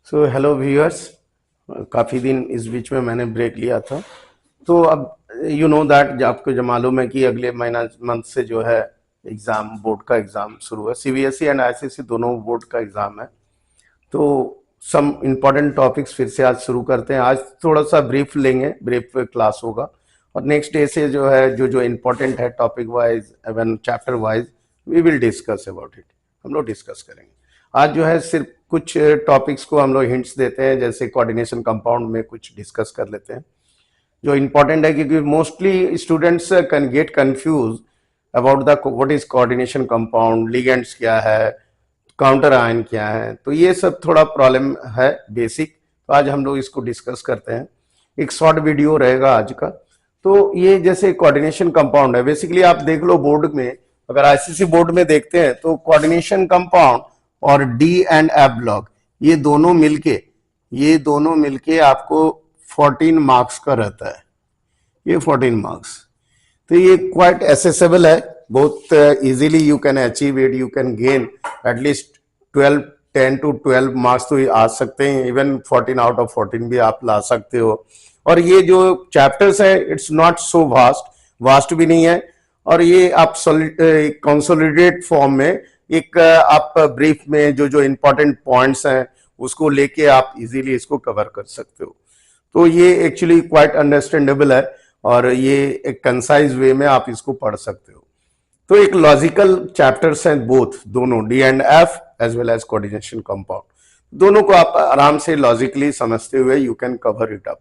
So hello viewers. काफ़ी दिन इस बीच में मैंने ब्रेक लिया था। तो अब यू नो दैट आपको जो मालूम है कि अगले महीना मंथ से जो है एग्ज़ाम, बोर्ड का एग्ज़ाम शुरू है। सीबीएसई एंड आईसीएसई दोनों बोर्ड का एग्ज़ाम है। तो सम इम्पॉर्टेंट टॉपिक्स फिर से आज शुरू करते हैं। आज थोड़ा सा ब्रीफ लेंगे, ब्रीफ क्लास होगा और नेक्स्ट डे से जो है जो जो इम्पोर्टेंट है टॉपिक वाइज एवं chapter wise we will discuss about it. हम लोग डिस्कस करेंगे। आज जो है सिर्फ कुछ टॉपिक्स को हम लोग हिंट्स देते हैं, जैसे कोऑर्डिनेशन कंपाउंड में कुछ डिस्कस कर लेते हैं जो इम्पोर्टेंट है, क्योंकि mostly students can get confuse about the what is coordination compound, ligands क्या है, काउंटर आयन क्या है। तो ये सब थोड़ा प्रॉब्लम है बेसिक। तो आज हम लोग इसको डिस्कस करते हैं। एक शॉर्ट वीडियो रहेगा आज का। तो ये जैसे कोऑर्डिनेशन कंपाउंड है, बेसिकली आप देख लो बोर्ड में, अगर आईसीसी बोर्ड में देखते हैं तो कोऑर्डिनेशन कंपाउंड और डी एंड एफ ब्लॉक ये दोनों मिलके आपको 14 मार्क्स का रहता है। ये 14 मार्क्स, तो ये क्वाइट एसेसेबल है, बहुत easily you can achieve it. You can gain at least 12 10 to 12 marks तो आ सकते हैं। इवन 14 आउट ऑफ 14 भी आप ला सकते हो। और ये जो चैप्टर्स है इट्स नॉट सो वास्ट भी नहीं है। और ये आप कंसोलिडेट फॉर्म में एक आप ब्रीफ में जो जो इंपॉर्टेंट पॉइंट्स हैं उसको लेके आप इजीली इसको कवर कर सकते हो। तो ये एक्चुअली क्वाइट अंडरस्टैंडेबल है और ये एक कंसाइज वे में आप इसको पढ़ सकते हो। तो एक लॉजिकल चैप्टर्स हैं बोथ, दोनों D and F as well as coordination compound. दोनों को आप आराम से लॉजिकली समझते हुए you can cover it up.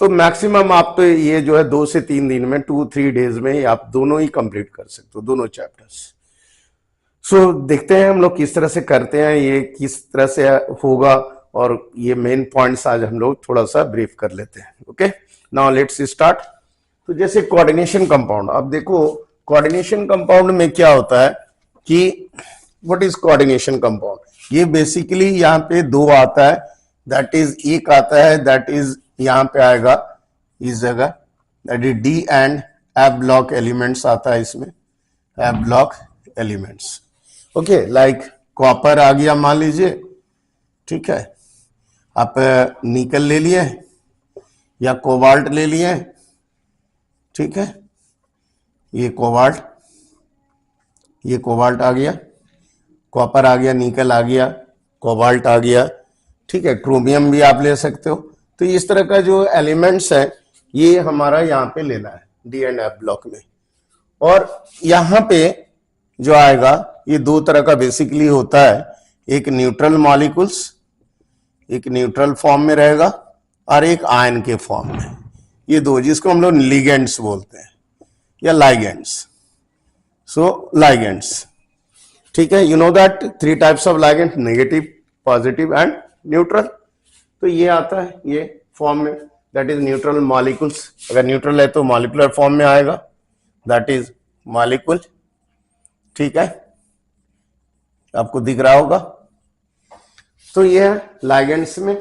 तो मैक्सिमम आप तो ये जो है 2 से 3 दिन में 2-3 डेज में आप दोनों ही कंप्लीट कर सकते हो, दोनों चैप्टर्स। सो देखते हैं हम लोग किस तरह से करते हैं, ये किस तरह से होगा, और ये मेन पॉइंट्स आज हम लोग थोड़ा सा ब्रीफ कर लेते हैं। Okay, now let's start. तो जैसे कोऑर्डिनेशन कंपाउंड, अब देखो कोऑर्डिनेशन कंपाउंड में क्या होता है कि व्हाट इज कोऑर्डिनेशन कंपाउंड। ये बेसिकली यहाँ पे दो आता है, दैट इज एक आता है, दैट इज यहाँ पे आएगा इस जगह, that is D and F block elements आता है इसमें, F block elements. Okay, like copper आ गया मान लीजिए, ठीक है, आप निकल ले लिए या कोबाल्ट ले लिए, ठीक है, ये कोबाल्ट आ गया, कॉपर आ गया, निकल आ गया, कोबाल्ट आ गया, ठीक है, क्रोमियम भी आप ले सकते हो। तो इस तरह का जो एलिमेंट्स है ये हमारा यहाँ पे लेना है डी एंड एफ ब्लॉक में। और यहाँ पे जो आएगा ये दो तरह का बेसिकली होता है, एक न्यूट्रल मॉलिक्यूल्स, एक न्यूट्रल फॉर्म में रहेगा और एक आयन के फॉर्म में, ये दो, जिसको हम लोग लिगेंड्स बोलते हैं या लाइगेंड्स। सो लाइगेंड्स, ठीक है, you know that 3 types of ligand, negative, positive and neutral. तो ये आता है ये फॉर्म में, दैट इज न्यूट्रल मॉलिक्यूल्स। अगर न्यूट्रल है तो मॉलिकुलर फॉर्म में आएगा, दैट इज मॉलिक्यूल, ठीक है, आपको दिख रहा होगा। तो ये है लाइगेंड्स में।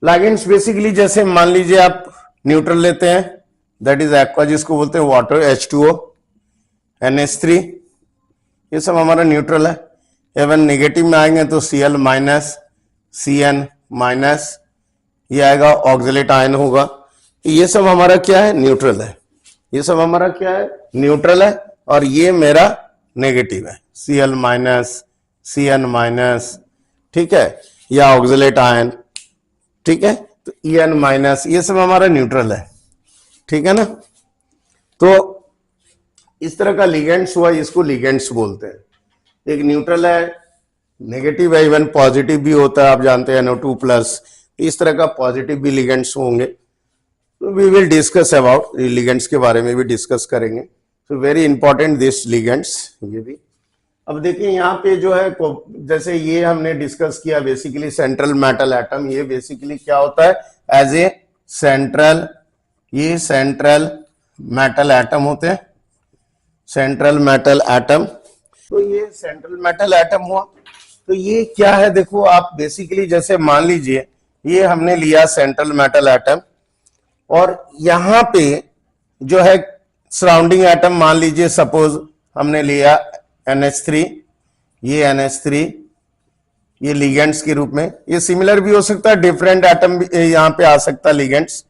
लाइगेंड्स बेसिकली जैसे मान लीजिए आप न्यूट्रल लेते हैं, दैट इज एक्वा, जिसको बोलते हैं वाटर, H2O, NH3, ये सब हमारा न्यूट्रल है। एवं नेगेटिव में आएंगे तो Cl माइनस, Cn माइनस, ये आएगा ऑक्सलेट आयन होगा। ये सब हमारा क्या है, न्यूट्रल है। ये सब हमारा क्या है, न्यूट्रल है। और ये मेरा नेगेटिव है, Cl माइनस, Cn माइनस, ठीक है, या ऑक्सलेट आयन, ठीक है, तो En माइनस, ये सब हमारा न्यूट्रल है, ठीक है ना। तो इस तरह का लिगेंड्स हुआ, इसको लिगेंड्स बोलते हैं। एक न्यूट्रल है, नेगेटिव है, इवन पॉजिटिव भी होता है, आप जानते हैं NO2+, इस तरह का पॉजिटिव भी लिगेंड्स होंगे। तो we will discuss about ligands के बारे में भी डिस्कस करेंगे। तो वेरी इंपॉर्टेंट दिस लिगेंड्स, ये भी। अब देखिए यहाँ पे जो है, जैसे ये हमने डिस्कस किया बेसिकली सेंट्रल मेटल एटम, ये बेसिकली क्या होता है, एज ए सेंट्रल, ये सेंट्रल मेटल एटम होते हैं, सेंट्रल मेटल एटम। तो ये सेंट्रल मेटल एटम हुआ। तो ये क्या है, देखो आप बेसिकली जैसे मान लीजिए ये हमने लिया सेंट्रल मेटल एटम, और यहाँ पे जो है सराउंडिंग एटम, मान लीजिए सपोज हमने लिया NH3, ये NH3, ये लिगेंड्स के रूप में, ये सिमिलर भी हो सकता है, डिफरेंट एटम भी यहाँ पे आ सकता है लिगेंड्स,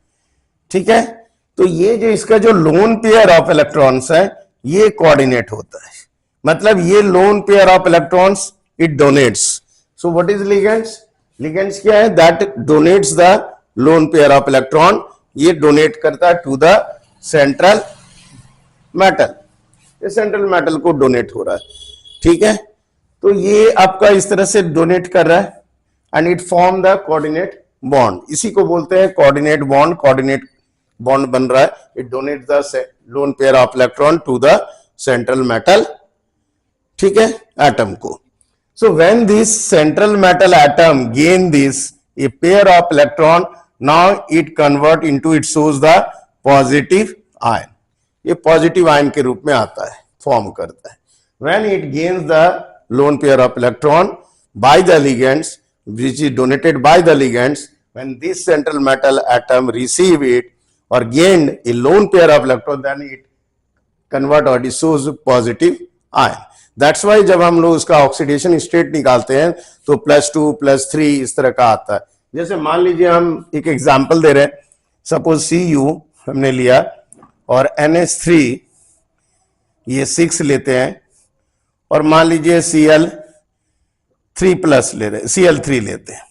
ठीक है। तो ये जो इसका जो लोन पेयर ऑफ इलेक्ट्रॉन्स है ये कोऑर्डिनेट होता है, मतलब ये lone pair of electrons it donates. So what is ligands? Ligands क्या है? That donates the lone pair of electron, ये डोनेट करता है टू द सेंट्रल मेटल, ये सेंट्रल मेटल को डोनेट हो रहा है, ठीक है। तो ये आपका इस तरह से डोनेट कर रहा है and it form the coordinate bond, इसी को बोलते हैं कोऑर्डिनेट बॉन्ड। कोऑर्डिनेट बॉन्ड बन रहा है, it donate the lone pair of electron to the central metal, ठीक है, एटम को। So when this central metal atom gain this a pair of electron, now it convert into, it shows the positive ion, ये positive ion के रूप में आता है, form करता है। When it gains the lone pair of electron by the ligands, which is donated by the ligands, when this central metal atom receive it or gained a lone pair of electron, then it convert or it shows positive ion. That's why जब हम लोग उसका oxidation state निकालते हैं तो +2 +3 इस तरह का आता है। जैसे मान लीजिए हम एक एग्जांपल दे रहे हैं, सपोज Cu हमने लिया और NH3 ये 6 लेते हैं, और मान लीजिए Cl3+ ले रहे हैं, Cl3 लेते हैं,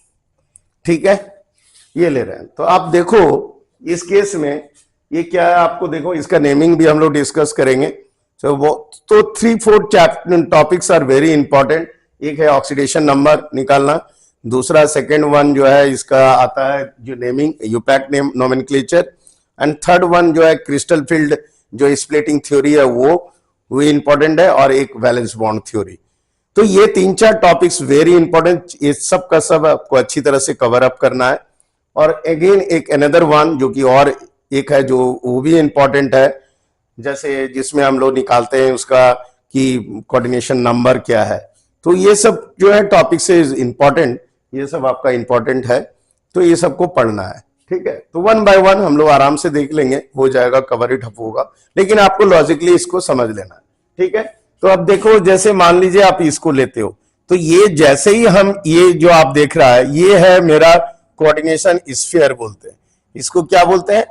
ठीक है, ये ले रहे हैं। तो आप देखो इस केस में ये क्या है, आपको देखो इसका नेमिंग भी हम लोग डिस्कस करेंगे। तो 3-4 टॉपिक्स आर वेरी इंपॉर्टेंट। एक है ऑक्सीडेशन नंबर निकालना, दूसरा सेकेंड वन जो है इसका आता है जो naming, IUPAC name nomenclature, and third one जो है क्रिस्टल फील्ड जो स्प्लिटिंग थ्योरी है वो इंपॉर्टेंट है, और एक वैलेंस बॉन्ड थ्योरी। तो ये 3-4 टॉपिक्स वेरी इंपॉर्टेंट, ये सब का सब आपको अच्छी तरह से कवर अप करना है। और अगेन एक अनदर वन जो कि और एक है जो वो भी इंपॉर्टेंट है, जैसे जिसमें हम लोग निकालते हैं उसका कि कोऑर्डिनेशन नंबर क्या है। तो ये सब जो है टॉपिक से इंपॉर्टेंट, ये सब आपका इंपॉर्टेंट है, तो ये सबको पढ़ना है, ठीक है। तो 1 बाय 1 हम लोग आराम से देख लेंगे, हो जाएगा, कवर इट अप होगा, लेकिन आपको लॉजिकली इसको समझ लेना है, ठीक है। तो अब देखो, जैसे मान लीजिए आप इसको लेते हो, तो ये जैसे ही हम ये जो आप देख रहा है ये है मेरा कोऑर्डिनेशन स्फीयर बोलते हैं इसको, क्या बोलते हैं?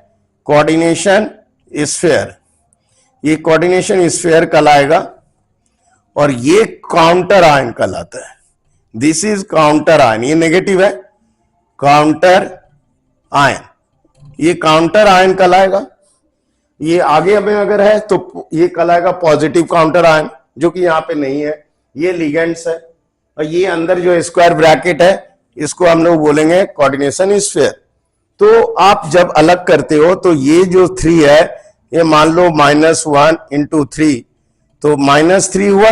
Coordination sphere. ये कोऑर्डिनेशन स्फीयर कहलाएगा, और ये काउंटर आयन कहलाता है। दिस इज काउंटर आयन, ये नेगेटिव है, काउंटर आयन, ये काउंटर आयन कहलाएगा। ये आगे में अगर है तो ये कहलाएगा पॉजिटिव काउंटर आयन, जो कि यहां पे नहीं है, ये लिगेंड्स है। और ये अंदर जो स्क्वायर ब्रैकेट है इसको हम लोग बोलेंगे कोऑर्डिनेशन स्फीयर। तो आप जब अलग करते हो तो ये जो 3 है, ये मान लो -1 × 3, तो -3 हुआ।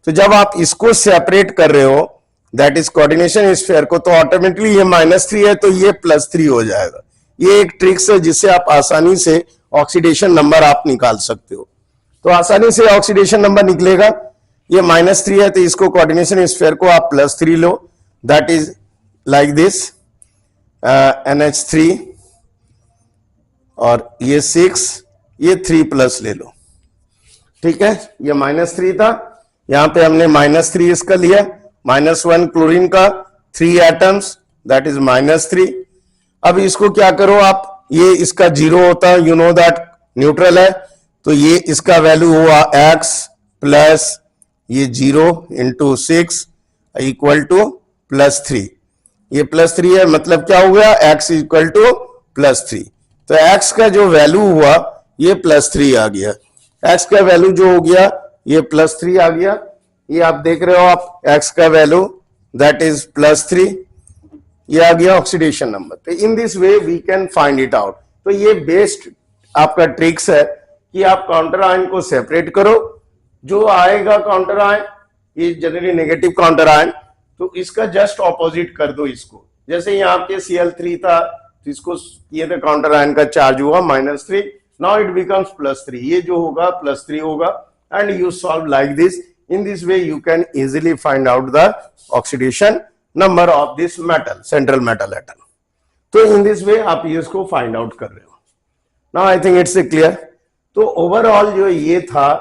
तो जब आप इसको सेपरेट कर रहे हो, दैट इज कोऑर्डिनेशन स्फीयर को, तो ऑटोमेटिकली ये -3 है तो ये +3 हो जाएगा। ये एक ट्रिक्स है जिससे आप आसानी से ऑक्सीडेशन नंबर आप निकाल सकते हो। तो आसानी से ऑक्सीडेशन नंबर निकलेगा, ये -3 है तो इसको कोऑर्डिनेशन स्फीयर को आप +3 लो, that is like this NH3, और ये 6, ये 3+ ले लो, ठीक है। ये -3 था, यहां पे हमने -3 इसका लिया, -1 क्लोरीन का 3 एटम्स, दैट इज -3। अब इसको क्या करो आप, ये इसका 0 होता है, यू नो दैट न्यूट्रल है, तो ये इसका वैल्यू हुआ x प्लस ये 0 × 6 = +3। ये +3 है, मतलब क्या हो गया, x = +3। तो x का जो वैल्यू हुआ ये +3 आ गया, x का वैल्यू जो हो गया ये +3 आ गया। ये आप देख रहे हो आप x का वैल्यू दैट इज +3, ये आ गया ऑक्सीडेशन नंबर। तो in this way we can find it out. तो ये बेस्ट आपका ट्रिक्स है कि आप काउंटर आयन को सेपरेट करो, जो आएगा काउंटर आयन ये जनरली नेगेटिव काउंटर आयन, तो इसका जस्ट ऑपोजिट कर दो इसको। जैसे यहाँ पे Cl3 था तो इसको ये तो काउंटर आयन का चार्ज हुआ -3, नाउ इट बिकम्स +3, ये जो होगा +3 होगा, and you solve like this. In this way you can easily find out the oxidation number of this metal, central metal atom. तो इन दिस वे आप इसको फाइंड आउट कर रहे हो। Now I think it's clear. तो overall जो ये था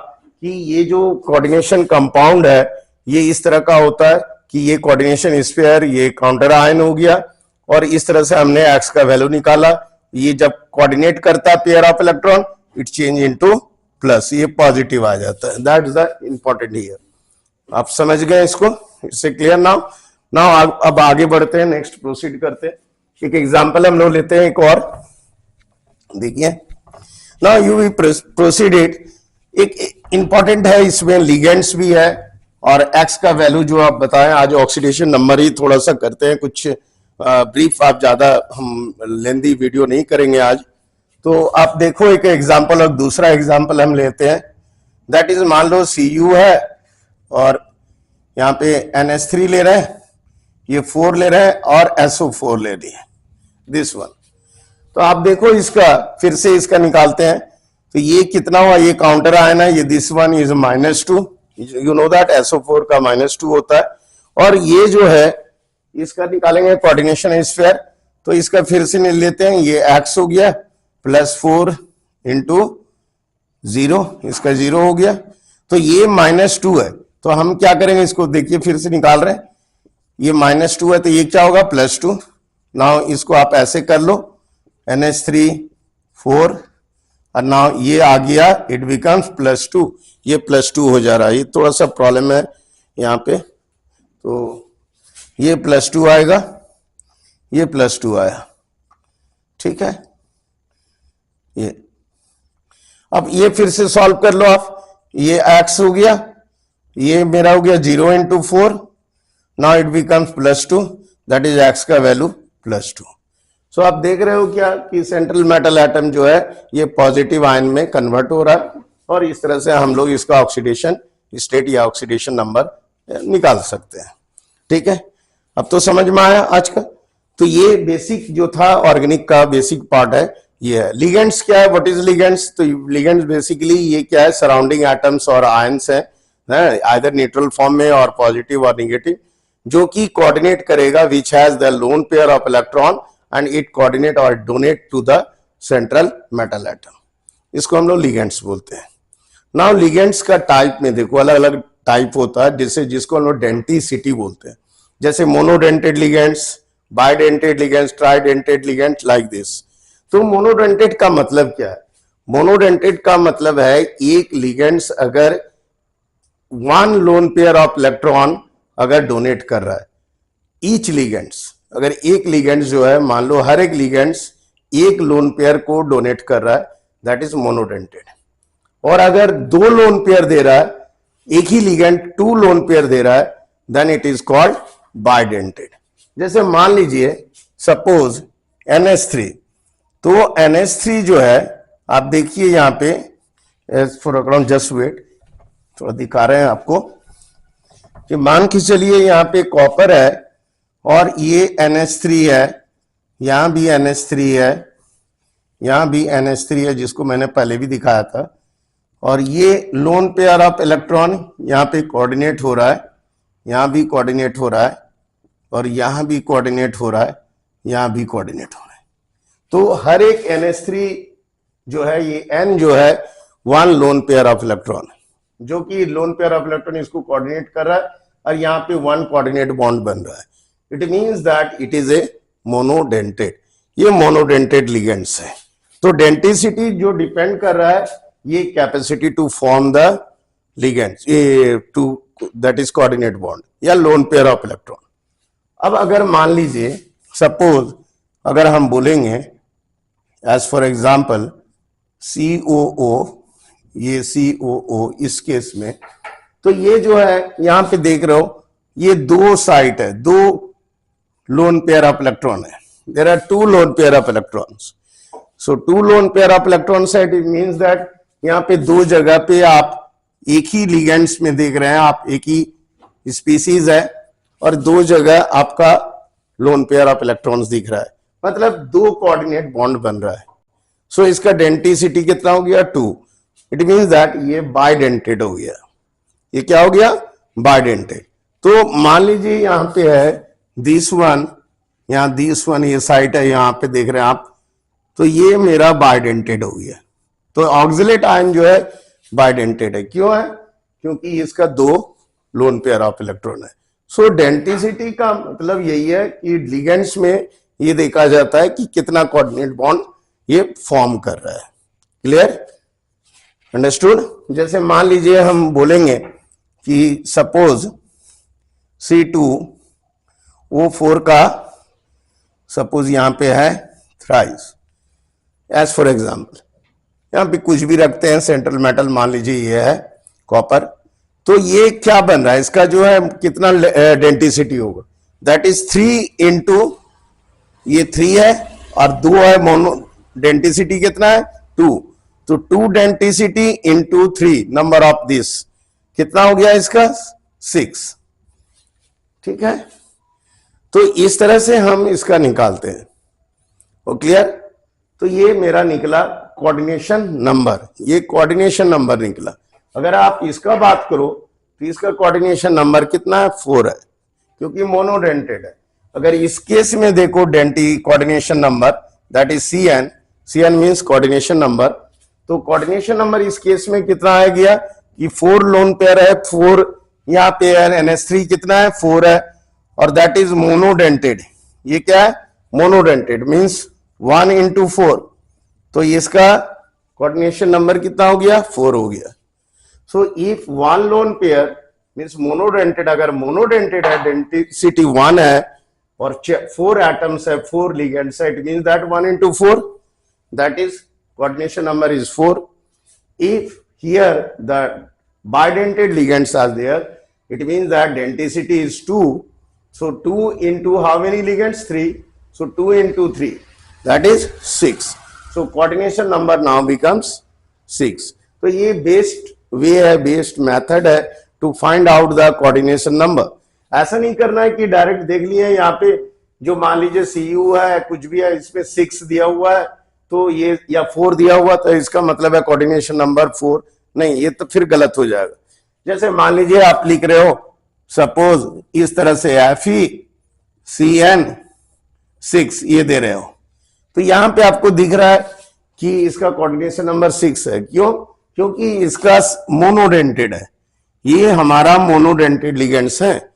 कि ये जो कोऑर्डिनेशन कंपाउंड है ये इस तरह का होता है, कि ये कोऑर्डिनेशन स्फीयर, ये काउंटर आयन हो गया, और इस तरह से हमने एक्स का वैल्यू निकाला। ये जब कोऑर्डिनेट करता है pair of electron, it change into plus, ये पॉजिटिव आ जाता है। That is the important here. आप समझ गए इसको, इससे क्लियर नाउ। नाउ अब आगे बढ़ते हैं, नेक्स्ट प्रोसीड करते हैं। एक एग्जांपल हम लोग लेते हैं एक और, देखिए। Now you we proceeded. एक इंपॉर्टेंट है, इसमें लिगेंड्स भी है और एक्स का वैल्यू जो आप बताएं। आज ऑक्सीडेशन नंबर ही थोड़ा सा करते हैं, कुछ ब्रीफ, आप ज्यादा हम लेंदी वीडियो नहीं करेंगे आज। तो आप देखो एक एग्जांपल, और दूसरा एग्जांपल हम लेते हैं। दैट इज, मान लो Cu है और यहाँ पे NH3 ले रहे हैं, ये 4 ले रहे हैं और SO4 ले रही है, दिस वन। तो आप देखो इसका, फिर से इसका निकालते हैं। तो ये कितना हुआ, ये काउंटर आयन है, ये this one is -2, you know that SO4 का -2 होता है। और ये जो है इसका निकालेंगे कोऑर्डिनेशन स्फीयर। तो इसका फिर से लेते हैं, ये x हो गया +4 इंटू 0, इसका 0 हो गया। तो ये -2 है, तो हम क्या करेंगे, इसको देखिए फिर से निकाल रहे हैं। ये -2 है तो ये क्या होगा, +2। नाउ इसको आप ऐसे कर लो, NH3 4, और नाउ ये आ गया, इट बिकम्स +2, ये +2 हो जा रहा है। ये थोड़ा सा प्रॉब्लम है यहाँ पे, तो ये +2 आएगा, ये +2 आया, ठीक है। ये अब ये फिर से सॉल्व कर लो आप। ये x हो गया, ये मेरा हो गया 0 into 4, now it becomes +2, that is x का वैल्यू +2। सो आप देख रहे हो क्या कि सेंट्रल मेटल एटम जो है ये पॉजिटिव आयन में कन्वर्ट हो रहा है, और इस तरह से हम लोग इसका ऑक्सीडेशन स्टेट या ऑक्सीडेशन नंबर निकाल सकते हैं, ठीक है। अब तो समझ में आया आज का। तो ये बेसिक जो था ऑर्गेनिक का बेसिक पार्ट है, ये है। लिगेंड्स क्या है, व्हाट इज लिगेंड्स? तो लिगेंड्स बेसिकली ये क्या है, सराउंडिंग एटम्स और आयंस है, आइदर न्यूट्रल फॉर्म में और पॉजिटिव और नेगेटिव, जो कि कोऑर्डिनेट करेगा, which has the lone pair of electron and it coordinate और donate to the central metal atom. इसको हम लोग लिगेंड्स बोलते हैं। नाउ लिगेंड्स का टाइप में देखो, अलग अलग टाइप होता है, जिसको हम लोग डेंटिसिटी बोलते हैं। जैसे monodentate ligands, bidentate ligands, ट्राइडेंटेड ligands, like this. तो मोनोडेंटेड का मतलब क्या है? मोनोडेंटेड का मतलब है एक लिगेंड्स अगर one loan pair of electron अगर डोनेट कर रहा है, ईच लिगेंड्स, अगर एक लिगेंड्स जो है, मान लो हर एक लिगेंड्स एक लोन पेयर को डोनेट कर रहा है, दैट इज मोनोडेंटेड। और अगर 2 लोन पेयर दे रहा है, एक ही लिगेंड 2 लोन पेयर दे रहा है, then it is called bidentate. जैसे मान लीजिए सपोज NH3, तो NH3 जो है, आप देखिए यहां पे, जस्ट वेट, थोड़ा दिखा रहे हैं आपको कि मान के चलिए यहां पे कॉपर है और ये NH3 है, यहां भी NH3 है, यहां भी NH3 है, जिसको मैंने पहले भी दिखाया था। और ये लोन पेयर ऑफ इलेक्ट्रॉन यहां पे कोऑर्डिनेट हो रहा है, यहां भी कोऑर्डिनेट हो रहा है, और यहां भी कोऑर्डिनेट हो रहा है, यहां भी कोऑर्डिनेट हो रहा है। तो हर एक NH3 जो है, ये N जो है, 1 लोन पेयर ऑफ इलेक्ट्रॉन, जो कि लोन पेयर ऑफ इलेक्ट्रॉन इसको कोऑर्डिनेट कर रहा है, और यहां पे 1 कोऑर्डिनेट बॉन्ड बन रहा है। It means that it is a monodentate. ये मोनोडेंटेड लिगेंड्स है। तो डेंटिसिटी जो डिपेंड कर रहा है, ये capacity to form the ligands, ये to that is coordinate bond या लोन पेयर ऑफ इलेक्ट्रॉन। अब अगर मान लीजिए सपोज अगर हम बोलेंगे एज फॉर एग्जांपल COO, ये COO इस केस में, तो ये जो है यहां पे देख रहे हो, ये 2 साइट है, 2 लोन पेयर ऑफ इलेक्ट्रॉन है। There are 2 lone pair of electrons. So 2 lone pair of electron set, it means that यहाँ पे 2 जगह पे आप एक ही लिगेंड्स में देख रहे हैं, आप एक ही स्पीसीज है, और 2 जगह आपका लोन पेयर ऑफ इलेक्ट्रॉन्स दिख रहा है, मतलब 2 कोऑर्डिनेट बॉन्ड बन रहा है। सो इसका डेंटिसिटी कितना हो गया, 2। इट मींस दैट ये बाइडेंटेड हो गया। ये क्या हो गया, बाइडेंटेड। तो मान लीजिए यहां पे है दिस वन, यहां दिस वन, ये साइट है, यहां पे देख रहे हैं आप, तो ये मेरा बाइडेंटेड हो गया। तो ऑक्सिलेट आयन जो है बाइडेंटेड है। क्यों है? क्योंकि इसका 2 लोन पेयर ऑफ इलेक्ट्रॉन है। सो डेंटिसिटी का मतलब यही है कि लिगेंड्स में ये देखा जाता है कि कितना कोऑर्डिनेट बॉन्ड ये फॉर्म कर रहा है। Clear, understood. जैसे मान लीजिए हम बोलेंगे कि सपोज C2O4 का सपोज यहां पे है थ्राइस, एज फॉर एग्जाम्पल यहां पे कुछ भी रखते हैं, सेंट्रल मेटल मान लीजिए ये है कॉपर, तो ये क्या बन रहा है, इसका जो है कितना डेंटिसिटी होगा, दैट इज 3 इंटू ये 3 है और 2 है, मोनो डेंटिसिटी कितना है 2, तो 2 denticity into 3 number of this कितना हो गया इसका 6। ठीक है, तो इस तरह से हम इसका निकालते हैं। वो क्लियर, तो ये मेरा निकला कोऑर्डिनेशन नंबर, ये कोऑर्डिनेशन नंबर निकला। अगर आप इसका बात करो तो इसका कोऑर्डिनेशन नंबर कितना है 4 है, क्योंकि मोनोडेंटेड है। अगर इस केस में देखो dainty coordination number that is CN means coordination number, तो कोऑर्डिनेशन नंबर इस केस में कितना आ गया कि 4 लोन पेयर है, 4 यहाँ पे है, NH3 कितना है 4 है, और दैट इज मोनोडेंटेड। ये क्या है मोनोडेंटेड मींस 1 इंटू 4, तो इसका कोऑर्डिनेशन नंबर कितना हो गया 4 हो गया। So if 1 lone pair means monodentate, अगर मोनोडेंटेड है डेंटिसिटी 1 है और 4 एटम्स है, 4 लिगेंड्स है, it means that 1 into 4 that is coordination number is 4. If here the bidentate ligands are there, it means that denticity is 2, so 2 into how many ligands 3, so 2 into 3 that is 6, so coordination number now becomes 6. तो ये best way है, best method है to find out the coordination number. ऐसा नहीं करना है कि direct देख लिए यहाँ पे जो मान लीजिए CU है कुछ भी है, इसमें 6 दिया हुआ है तो ये या 4 दिया हुआ तो इसका मतलब है कोऑर्डिनेशन नंबर 4, नहीं, ये तो फिर गलत हो जाएगा। जैसे मान लीजिए आप लिख रहे हो सपोज इस तरह से FeCN6 ये दे रहे हो, तो यहां पे आपको दिख रहा है कि इसका कोऑर्डिनेशन नंबर 6 है। क्यों? क्योंकि इसका मोनोडेंटेड है, ये हमारा मोनोडेंटेड लिगेंड्स है।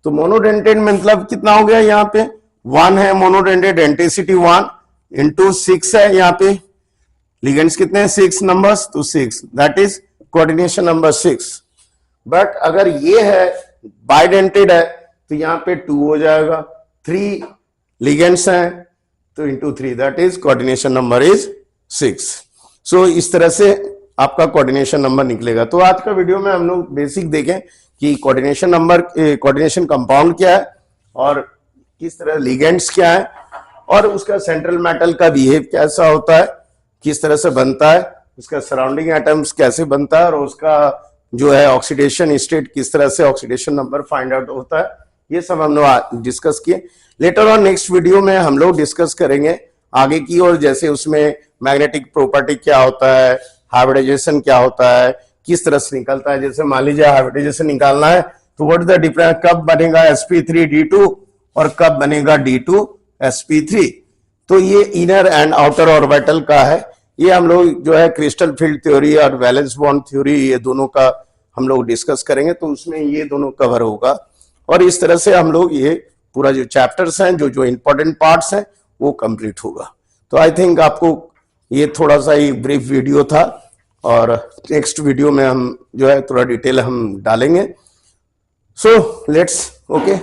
तो मोनोडेंटेड मतलब कितना हो गया, यहाँ पे 1 है मोनोडेंटेड, डेंटिसिटी 1 इंटू 6 है, यहाँ पे लिगेंड्स कितने हैं 6 नंबर्स, तो 6 that is coordination number 6। But अगर ये है बाइडेंटेड है तो यहाँ पे 2 हो जाएगा, 3 लिगेंड्स हैं तो into 3 that is coordination number is 6। सो इस तरह से आपका कोऑर्डिनेशन नंबर निकलेगा। तो आज का वीडियो में हम लोग बेसिक देखें कि कोऑर्डिनेशन नंबर, कोऑर्डिनेशन कंपाउंड क्या है और किस तरह लिगेंड्स क्या है और उसका सेंट्रल मेटल का बिहेव कैसा होता है, किस तरह से बनता है, उसका सराउंडिंग एटम्स कैसे बनता है और उसका जो है ऑक्सीडेशन स्टेट किस तरह से ऑक्सीडेशन नंबर फाइंड आउट होता है, ये सब हम लोग डिस्कस किए। लेटर ऑन नेक्स्ट वीडियो में हम लोग डिस्कस करेंगे आगे की और, जैसे उसमें मैग्नेटिक प्रॉपर्टी क्या होता है, हाइब्रिडाइजेशन क्या होता है, किस तरह से निकलता है। जैसे मान लीजिए हाइब्रिडाइजेशन निकालना है तो व्हाट इज द डिफरेंस, कब बनेगा sp3d2 और कब बनेगा d2sp3। तो ये इनर एंड आउटर ऑर्बिटल का है, ये हम लोग जो है क्रिस्टल फील्ड थ्योरी और वैलेंस बॉन्ड थ्योरी ये दोनों का हम लोग डिस्कस करेंगे, तो उसमें ये दोनों कवर होगा। और इस तरह से हम लोग ये पूरा जो चैप्टर्स हैं, जो इंपॉर्टेंट पार्ट्स हैं वो कंप्लीट होगा। तो आई थिंक आपको ये थोड़ा सा ही ब्रीफ वीडियो था और नेक्स्ट वीडियो में हम जो है थोड़ा डिटेल हम डालेंगे। So let's okay.